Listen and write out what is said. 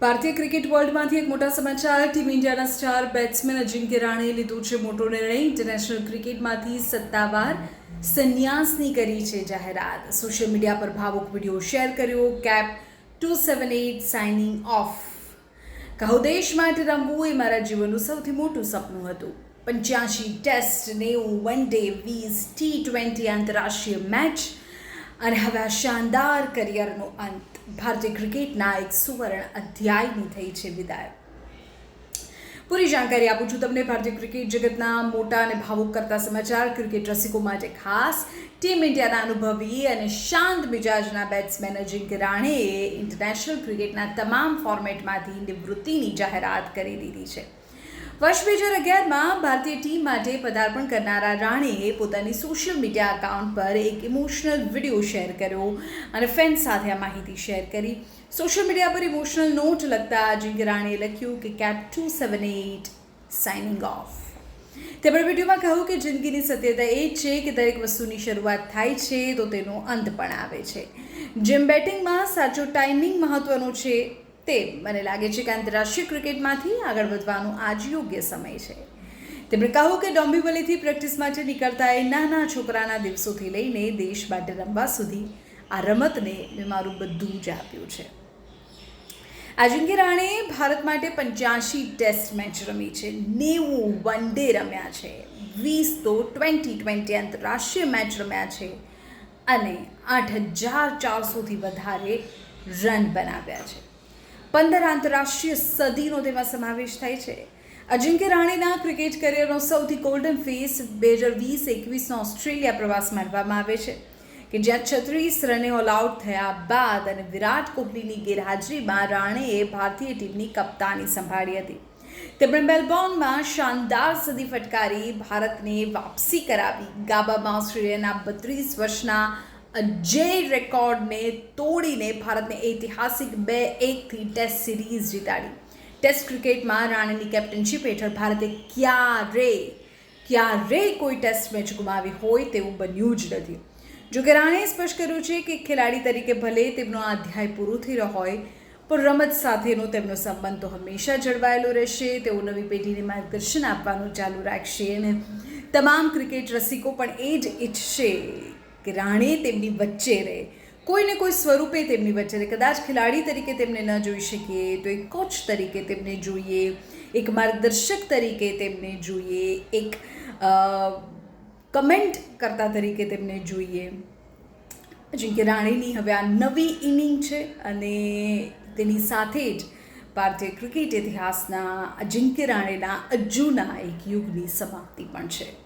ભારતીય ક્રિકેટ વર્લ્ડમાંથી એક મોટા સમાચાર. ટીમ ઇન્ડિયાના સ્ટાર બેટ્સમેન અજિંક્ય રાણાએ લીધો છે મોટો નિર્ણય. ઇન્ટરનેશનલ ક્રિકેટમાંથી સત્તાવાર સંન્યાસની કરી છે જાહેરાત. સોશિયલ મીડિયા પર ભાવુક વિડીયો શેર કર્યો. Cap 278 signing off. કહો, દેશ માટે રમવું એ મારા જીવનનું સૌથી મોટું સપનું હતું. 85 ટેસ્ટ, 90 વન ડે, 20 T20 આંતરરાષ્ટ્રીય મેચ અને હવે આ શાનદાર કરિયરનો અંત. ભારતીય ક્રિકેટના એક સુવર્ણ અધ્યાયની થઈ છે વિદાય. પૂરી જાણકારી આપું છું તમને. ભારતીય ક્રિકેટ જગતના મોટા અને ભાવુક કરતા સમાચાર. ક્રિકેટ રસિકો માટે ખાસ. ટીમ ઇન્ડિયાના અનુભવી અને શાંત મિજાજના બેટ્સમેન અજિંક્ય રાણાએ ઇન્ટરનેશનલ ક્રિકેટના તમામ ફોર્મેટમાંથી નિવૃત્તિની જાહેરાત કરી દીધી છે. વર્ષ 2011માં ભારતીય ટીમ માટે પદાર્પણ કરનારા રાણેએ પોતાની સોશિયલ મીડિયા એકાઉન્ટ પર એક ઇમોશનલ વિડીયો શેર કર્યો અને ફેન્સ સાથે આ માહિતી શેર કરી. સોશિયલ મીડિયા પર ઇમોશનલ નોટ લખતા અજિંક્ય રાણાએ લખ્યું કે કેપ 278 સાઇનિંગ ઓફ. તેમણે વિડીયોમાં કહ્યું કે જિંદગીની સત્યતા એ જ છે કે દરેક વસ્તુની શરૂઆત થાય છે તો તેનો અંત પણ આવે છે. જેમ બેટિંગમાં સાચો ટાઈમિંગ મહત્વનો છે, તે મને લાગે છે કે આંતરરાષ્ટ્રીય ક્રિકેટમાંથી આગળ વધવાનો આજ યોગ્ય સમય છે. તેમણે કહ્યું કે ડોંબિવલીથી પ્રેક્ટિસ માટે નીકળતા એ નાના છોકરાના દિવસોથી લઈને દેશ માટે રમવા સુધી આ રમતને મેં મારું બધું જ આપ્યું છે. અજિંક્ય રાણાએ ભારત માટે 85 ટેસ્ટ મેચ રમી છે, 90 વન ડે રમ્યા છે, 20 તો T20 આંતરરાષ્ટ્રીય મેચ રમ્યા છે અને 8,400થી વધારે રન બનાવ્યા છે. 15 આંતરરાષ્ટ્રીય સદીનો તેમાં સમાવેશ થાય છે. અજિંક્ય રાણાના ક્રિકેટ કરિયરનો સૌથી ગોલ્ડન ફેસ 2020-21નો ઓસ્ટ્રેલિયા પ્રવાસ માનવામાં આવે છે કે જ્યાં 36 રને ઓલ આઉટ થયા બાદ અને વિરાટ કોહલીની ગેરહાજરીમાં રાણાએ ભારતીય ટીમની કપ્તાની સંભાળી હતી. તેમણે મેલબોર્નમાં શાનદાર સદી ફટકારી ભારતને વાપસી કરાવી. ગાબામાં ઓસ્ટ્રેલિયાના 32 વર્ષના અજય રેકોર્ડને તોડીને ભારતને ઐતિહાસિક 2-1થી ટેસ્ટ સિરીઝ જીતાડી. ટેસ્ટ ક્રિકેટમાં રાણાની કેપ્ટનશીપ હેઠળ ભારતે ક્યારેય કોઈ ટેસ્ટ મેચ ગુમાવી હોય તેવું બન્યું જ નથી. જોકે રાણાએ સ્પષ્ટ કર્યું છે કે ખેલાડી તરીકે ભલે તેમનો આ અધ્યાય પૂરો થઈ રહ્યો હોય, પણ રમત સાથેનો તેમનો સંબંધ તો હંમેશા જળવાયેલો રહેશે. તેઓ નવી પેઢીને માર્ગદર્શન આપવાનું ચાલુ રાખશે અને તમામ ક્રિકેટ રસિકો પણ એ જ ઈચ્છશે કે રાણે તેમની વચ્ચે રહે, કોઈને કોઈ સ્વરૂપે તેમની વચ્ચે રહે. કદાચ ખેલાડી તરીકે તેમને ન જોઈ શકીએ તો એક કોચ તરીકે તેમને જોઈએ, એક માર્ગદર્શક તરીકે તેમને જોઈએ, એક કમેન્ટ કરતા તરીકે તેમને જોઈએ. અજિંક્ય રાણાની હવે આ નવી ઇનિંગ છે અને તેની સાથે જ ભારતીય ક્રિકેટ ઇતિહાસના અજિંક્ય રાણાના અજ્જુના એક યુગની સમાપ્તિ પણ છે.